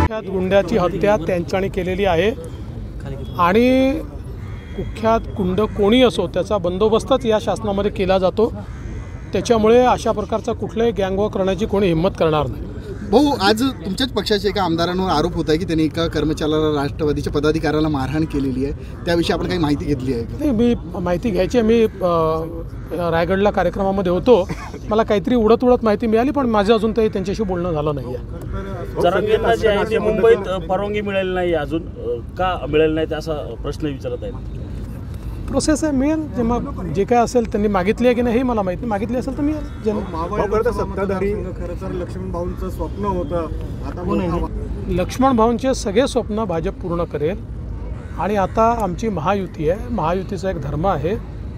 कुख्यात गुंड्याची हत्या त्यांच्याने केलेली आहे आणि कुख्यात गुंड कोणी असो त्याचा बंदोबस्तच या शासनामध्ये केला जातो। त्याच्यामुळे अशा प्रकारचा कुठलाही गँगवॉर करण्याची कोणी हिम्मत करणार नाही। भाऊ, आज तुमच्याच पक्षाचे एका आमदारांवर आरोप होत आहे की त्यांनी एका कर्मचाऱ्याला राष्ट्रवादीच्या पदाधिकाऱ्याला मारहाण केलेली आहे, त्याविषयी आपण काही माहिती घेतली आहे का? नाही, मी माहिती घ्यायची, मी रायगडला कार्यक्रमामध्ये होतो, मला काहीतरी उडत माहिती मिळाली, पण माझं अजून तरी त्यांच्याशी बोलणं झालं नाही आहे। जरांगेंना जे आहे ते मुंबईत परवानगी मिळाली नाही, अजून का मिळाली नाही असा प्रश्न विचारत आहेत। प्रोसेस आहे, मिळेल जेव्हा जे काय असेल त्यांनी मागितली आहे की नाही हे मला माहिती, मागितली असेल तर मिळेल। सत्ताधारी खरं तर लक्ष्मण भाऊंचं स्वप्न होतं, आता लक्ष्मण भाऊंचे सगळे स्वप्न भाजप पूर्ण करेल आणि आता आमची महायुती आहे, महायुतीचा एक धर्म आहे,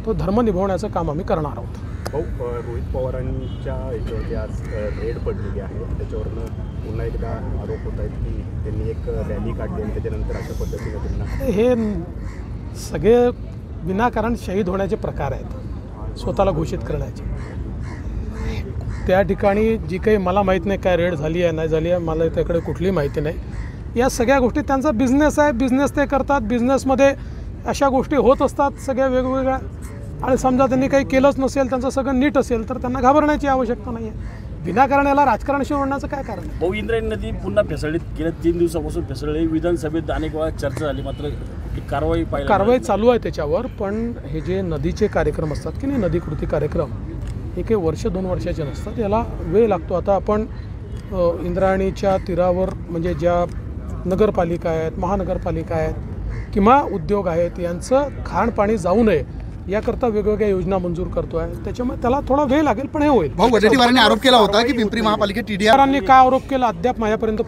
तो धर्म निभावण्याचं काम आम्ही करणार आहोत। भाऊ, रोहित पवारांच्या याच्यावरती आज रेड पडलेली आहे, त्याच्यावरनं पुन्हा एकदा आरोप होत आहेत की त्यांनी एक रॅली काढली आणि त्याच्यानंतर अशा पद्धतीने त्यांना हे सगळे विनाकारण शहीद होण्याचे प्रकार आहेत, स्वतःला घोषित करण्याचे। त्या ठिकाणी जी काही मला माहीत नाही काय रेड झाली आहे नाही झाली आहे, मला त्याकडे कुठलीही माहिती नाही। या सगळ्या गोष्टी त्यांचा बिझनेस आहे, बिझनेस ते करतात, बिझनेसमध्ये अशा गोष्टी होत असतात सगळ्या वेगवेगळ्या। आणि समजा त्यांनी काही केलंच नसेल, त्यांचं सगळं नीट असेल तर त्यांना घाबरण्याची आवश्यकता नाही आहे। विनाकारण याला राजकारणाशी ओढण्याचं काय कारण आहे? भाऊ, इंद्रायणी नदी पुन्हा फेसळलीत, गेल्या 3 दिवसापासून फेसळली, विधानसभेत अनेक वेळा चर्चा झाली, मात्र कारवाई चालू आहे त्याच्यावर। पण हे जे नदीचे कार्यक्रम असतात की नाही, नदी कृती कार्यक्रम, हे काही वर्ष 2 वर्षाचे नसतात, याला वेळ लागतो। आता आपण इंद्रायणीच्या तीरावर म्हणजे ज्या नगरपालिका आहेत, महानगरपालिका आहेत किंवा उद्योग आहेत, यांचं घाणपाणी जाऊ नये याकरता वेगवेगळ्या योजना मंजूर करतोय, त्याच्यामुळे त्याला थोडा वेळ लागेल, पण हे होईल। भाऊ, वडेट्टीवारांनी आरोप केला होता की पिंपरी महापालिकेत TDR काय आरोप केला अद्याप माझ्यापर्यंत